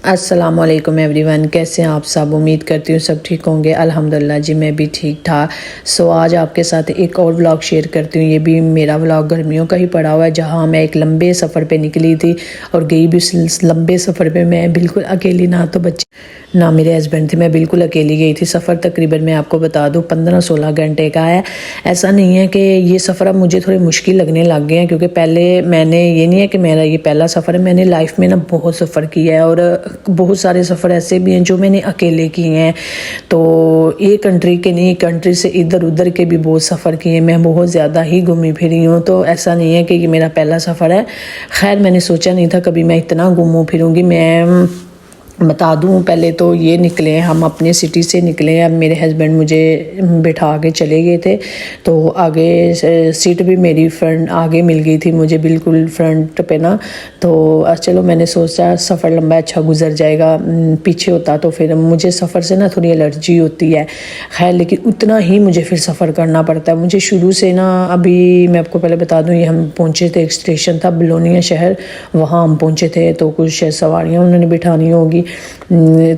السلام علیکم every one, کیسے ہیں آپ سب؟ امید کرتی ہوں سب ٹھیک ہوں گے۔ الحمدللہ جی میں بھی ٹھیک ٹھاک۔ آج آپ کے ساتھ ایک اور ولاگ شیئر کرتی ہوں۔ یہ بھی میرا ولاگ گرمیوں کا ہی پڑا ہوا ہے، جہاں میں ایک لمبے سفر پہ نکلی تھی اور گئی بھی اس لمبے سفر پہ میں بالکل اکیلی، نہ تو بچے نہ میرے ہسبینڈ تھے، میں بالکل اکیلی گئی تھی۔ سفر تقریباً میں آپ کو بتا دوں 15-16 گھنٹے کا ہے۔ ایسا نہیں ہے کہ یہ سفر اب مجھے تھوڑے مشکل لگنے لگ گئے ہیں، کیونکہ پہلے میں نے یہ نہیں ہے کہ میرا یہ پہلا سفر ہے، میں نے لائف میں بہت سفر کیا ہے، اور بہت سارے سفر ایسے بھی ہیں جو میں نے اکیلے کیے ہیں۔ تو ایک کنٹری کے نہیں، کنٹری سے ادھر ادھر کے بھی بہت سفر کیے، میں بہت زیادہ ہی گھومی پھری ہوں۔ تو ایسا نہیں ہے کہ یہ میرا پہلا سفر ہے۔ خیر میں نے سوچا نہیں تھا کبھی میں اتنا گھوموں پھروں گی۔ میں بتا دوں، پہلے تو یہ نکلے، ہم اپنے سٹی سے نکلے، اب میرے ہسبینڈ مجھے بٹھا کے چلے گئے تھے، تو آگے سیٹ بھی میری فرنٹ آگے مل گئی تھی مجھے، بالکل فرنٹ پہ نا۔ تو چلو میں نے سوچا سفر لمبا اچھا گزر جائے گا، پیچھے ہوتا تو پھر مجھے سفر سے نا تھوڑی الرجی ہوتی ہے۔ خیر لیکن اتنا ہی مجھے پھر سفر کرنا پڑتا ہے مجھے شروع سے نا۔ ابھی میں آپ کو پہلے بتا دوں، یہ ہم پہنچے تھے، ایک اسٹیشن تھا بلونیا شہر، وہاں ہم پہنچے تھے، تو کچھ سواریاں انہوں نے بٹھانی ہوگی،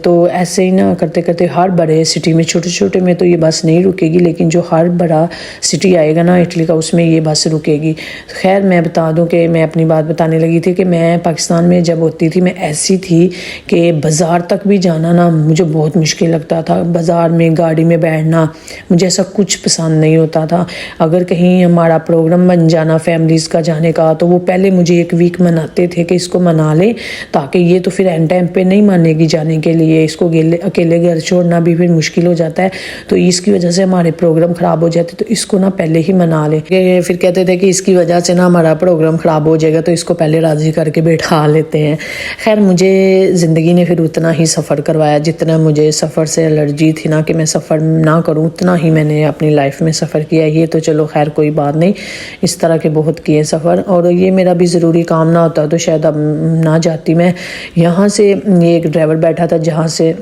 تو ایسے ہی نا کرتے کرتے ہر بڑے سٹی میں، چھوٹے چھوٹے میں تو یہ بس نہیں رکے گی، لیکن جو ہر بڑا سٹی آئے گا نا اٹلی کا، اس میں یہ بس رکے گی۔ خیر میں بتا دوں کہ میں اپنی بات بتانے لگی تھی کہ میں پاکستان میں جب ہوتی تھی، میں ایسی تھی کہ بازار تک بھی جانا نا مجھے بہت مشکل لگتا تھا۔ بازار میں گاڑی میں بیٹھنا مجھے ایسا کچھ پسند نہیں ہوتا تھا۔ اگر کہیں ہمارا پروگرام بن جانا فیملیز کا جانے کا، تو وہ پہلے مجھے ایک ویک مناتے تھے کہ اس کو منا لیں، تاکہ یہ تو پھر اینڈ ٹائم پہ نہیں مانے گی جانے کے لیے، اس کو اکیلے گھر چھوڑنا بھی پھر مشکل ہو جاتا ہے، تو اس کی وجہ سے ہمارے پروگرام خراب ہو جاتے، تو اس کو نا پہلے ہی منا لیں۔ پھر کہتے تھے کہ اس کی وجہ سے نا ہمارا پروگرام خراب ہو جائے گا، تو اس کو پہلے راضی کر کے بیٹھا لیتے ہیں۔ خیر مجھے زندگی نے پھر اتنا ہی سفر کروایا جتنا مجھے سفر سے الرجی تھی نا، کہ میں سفر نہ کروں، اتنا ہی میں نے اپنی لائف میں سفر کیا۔ یہ تو چلو خیر کوئی بات نہیں، اس طرح کے بہت کیے سفر، اور یہ میرا بھی ضروری کام نہ ہوتا تو شاید اب نہ جاتی میں۔ یہاں سے یہ ایک ڈرائیور بیٹھا تھا جہاں سے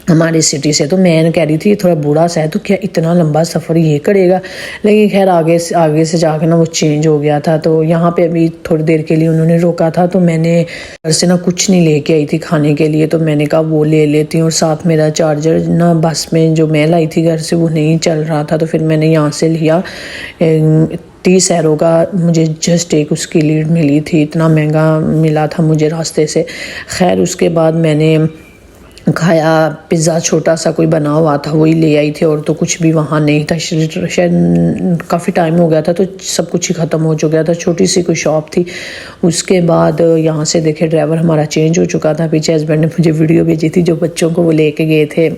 ہماری سٹی سے، تو میں کہہ رہی تھی یہ تھوڑا بوڑھا سا ہے، تو کیا اتنا لمبا سفر یہ کرے گا، لیکن خیر آگے سے جا کے نا وہ چینج ہو گیا تھا۔ تو یہاں پہ ابھی تھوڑی دیر کے لیے انہوں نے روکا تھا، تو میں نے گھر سے نا کچھ نہیں لے کے آئی تھی کھانے کے لیے، تو میں نے کہا وہ لے لیتی ہوں، اور ساتھ میرا چارجر نا بس میں جو میں لائی تھی گھر سے وہ نہیں چل رہا تھا، تو پھر میں نے یہاں سے لیا 30 یورو کا، مجھے جسٹ ایک اس کی لیڈ ملی تھی، اتنا مہنگا ملا تھا مجھے راستے سے۔ خیر اس کے بعد میں نے کھایا، پیزا چھوٹا سا کوئی بنا ہوا تھا وہی لے آئی تھی، اور تو کچھ بھی وہاں نہیں تھا، شاید کافی ٹائم ہو گیا تھا تو سب کچھ ہی ختم ہو چکا تھا، چھوٹی سی کوئی شاپ تھی۔ اس کے بعد یہاں سے دیکھے ڈرائیور ہمارا چینج ہو چکا تھا، پیچھے ہسبینڈ نے مجھے ویڈیو بھیجی تھی جو بچوں کو وہ لے کے گئے تھے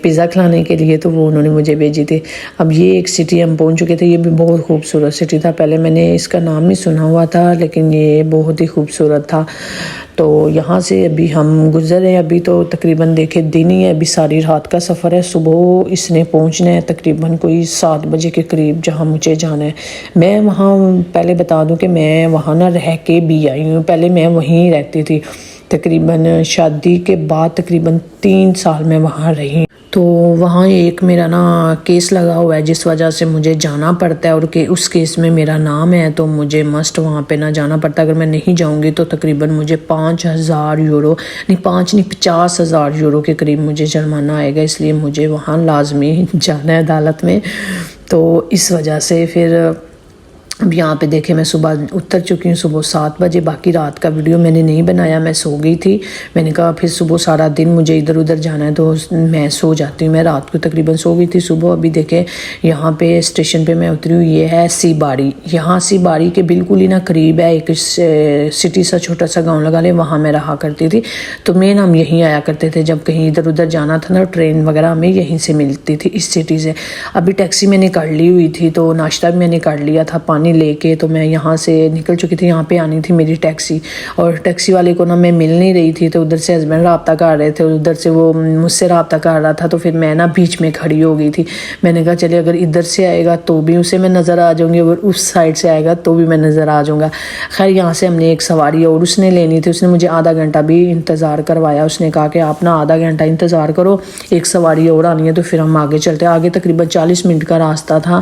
پیزا کھلانے کے لیے، تو وہ انہوں نے مجھے بھیجی تھی۔ اب یہ ایک سٹی ہم پہنچ چکے تھے، یہ بھی بہت خوبصورت سٹی تھا، پہلے میں نے اس کا نام نہیں سنا ہوا تھا، لیکن یہ بہت ہی خوبصورت تھا۔ تو یہاں سے ابھی ہم گزرے، ابھی تو تقریباً دیکھے دن ہی ہے، ابھی ساری رات کا سفر ہے، صبح اس نے پہنچنا ہے تقریباً کوئی 7 بجے کے قریب جہاں مجھے جانا ہے۔ میں وہاں پہلے بتا دوں کہ میں وہاں نہ رہ کے بھی آئی ہوں، پہلے میں وہیں رہتی تھی، تقریباً شادی کے بعد تقریباً 3 سال میں وہاں رہی۔ تو وہاں ایک میرا نا کیس لگا ہوا ہے جس وجہ سے مجھے جانا پڑتا ہے، اور کہ اس کیس میں میرا نام ہے، تو مجھے مسٹ وہاں پہ نہ جانا پڑتا ہے۔ اگر میں نہیں جاؤں گی تو تقریباً مجھے 5,000 یورو نہیں 50,000 یورو کے قریب مجھے جرمانہ آئے گا، اس لیے مجھے وہاں لازمی جانا ہے عدالت میں۔ تو اس وجہ سے پھر اب یہاں پہ دیکھیں میں صبح اتر چکی ہوں، صبح 7 بجے، باقی رات کا ویڈیو میں نے نہیں بنایا، میں سو گئی تھی۔ میں نے کہا پھر صبح سارا دن مجھے ادھر ادھر جانا ہے تو میں سو جاتی ہوں، میں رات کو تقریباً سو گئی تھی۔ صبح ابھی دیکھیں یہاں پہ اسٹیشن پہ میں اتری ہوں، یہ ہے سی باڑی، یہاں سی باڑی کے بالکل ہی نا قریب ہے ایک سٹی سا چھوٹا سا گاؤں لگا لے، وہاں میں رہا کرتی تھی، تو مین ہم یہیں آیا کرتے تھے جب کہیں ادھر ادھر جانا تھا نا، ٹرین وغیرہ ہمیں یہیں سے ملتی تھی اس سٹی سے۔ ابھی ٹیکسی میں نے کر لی ہوئی تھی، تو ناشتہ بھی میں نے کر لیا تھا پانی لے کے، تو میں یہاں سے نکل چکی تھی، یہاں پہ آنی تھی میری ٹیکسی، اور ٹیکسی والے کو نا میں مل نہیں رہی تھی، تو ادھر سے ہسبینڈ رابطہ کر رہے تھے، ادھر سے وہ مجھ سے رابطہ کر رہا تھا، تو پھر میں نا بیچ میں کھڑی ہو گئی تھی۔ میں نے کہا چلے اگر ادھر سے آئے گا تو بھی اسے میں نظر آ جاؤں گی، اگر اس سائڈ سے آئے گا تو بھی میں نظر آ جاؤں گا۔ خیر یہاں سے ہم نے ایک سواری اور اس نے لینی تھی، اس نے مجھے آدھا گھنٹہ بھی انتظار کروایا، اس نے کہا کہ آپ نا آدھا گھنٹہ انتظار کرو، ایک سواری اور آنی ہے، تو پھر ہم آگے چلتے، آگے تقریباً 40 منٹ کا راستہ تھا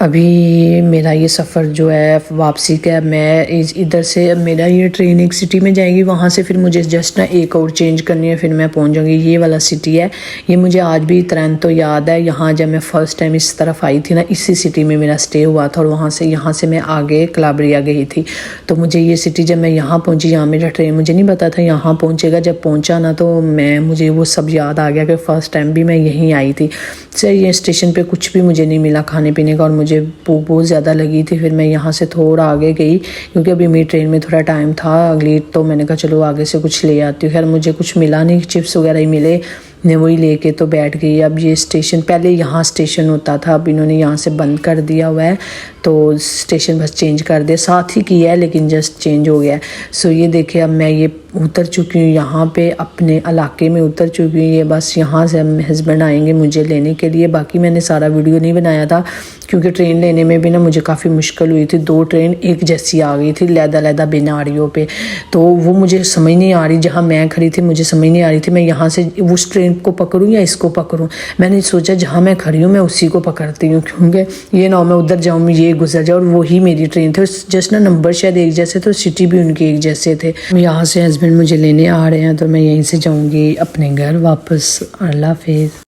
ابھی میرا یہ سفر جو ہے واپسی کا، میں ادھر سے میرا یہ ٹرین ایک سٹی میں جائے گی، وہاں سے پھر مجھے جسٹ نا ایک اور چینج کرنی ہے، پھر میں پہنچ جاؤں گی۔ یہ والا سٹی ہے، یہ مجھے آج بھی تو یاد ہے۔ یہاں جب میں فرسٹ ٹائم اس طرف آئی تھی نا، اسی سٹی میں میرا سٹے ہوا تھا، اور یہاں سے میں آگے کلابریا گئی تھی۔ تو مجھے یہ سٹی جب میں یہاں پہنچی، یہاں میرا ٹرین مجھے نہیں پتا تھا یہاں پہنچے گا، جب پہنچا نا تو مجھے وہ سب یاد آ گیا کہ فرسٹ ٹائم بھی میں یہیں آئی تھی۔ یہ اسٹیشن پہ کچھ بھی مجھے نہیں ملا کھانے پینے کا، اور مجھے بھوک بہت زیادہ لگی تھی۔ پھر میں یہاں سے تھوڑا آگے گئی، کیونکہ ابھی میری ٹرین میں تھوڑا ٹائم تھا اگلی، تو میں نے کہا چلو آگے سے کچھ لے آتی ہوں۔ خیر مجھے کچھ ملا نہیں، چپس وغیرہ ہی ملے، میں وہی لے کے تو بیٹھ گئی۔ اب یہ اسٹیشن پہلے یہاں اسٹیشن ہوتا تھا، اب انہوں نے یہاں سے بند کر دیا ہوا ہے، تو اسٹیشن بس چینج کر دیا، ساتھ ہی کیا ہے لیکن جسٹ چینج ہو گیا ہے۔ سو یہ دیکھیں اب میں یہ اتر چکی ہوں یہاں پہ، اپنے علاقے میں اتر چکی ہوں۔ یہ بس یہاں سے ہسبینڈ آئیں گے مجھے لینے کے لیے۔ باقی میں نے سارا ویڈیو نہیں بنایا تھا، کیونکہ ٹرین لینے میں بھی نا مجھے کافی مشکل ہوئی تھی۔ 2 ٹرین ایک جیسی آ گئی تھی علیحدہ بیناریوں پہ، تو وہ مجھے سمجھ نہیں آ رہی، جہاں میں کھڑی تھی مجھے سمجھ نہیں آ رہی تھی میں یہاں سے اس ٹرین کو پکڑوں یا اس کو پکڑوں۔ میں نے سوچا جہاں میں کھڑی ہوں میں اسی کو پکڑتی ہوں، کیونکہ یہ نہ ہو میں ادھر جاؤں یہ گزر جاؤ، اور وہی میری ٹرین تھی، جسٹ نا نمبر شاید ایک جیسے تھے، سٹی بھی ان کے ایک جیسے تھے۔ یہاں سے ہسبینڈ مجھے لینے آ رہے ہیں، تو میں یہیں سے جاؤں گی اپنے گھر واپس۔ اللہ حافظ۔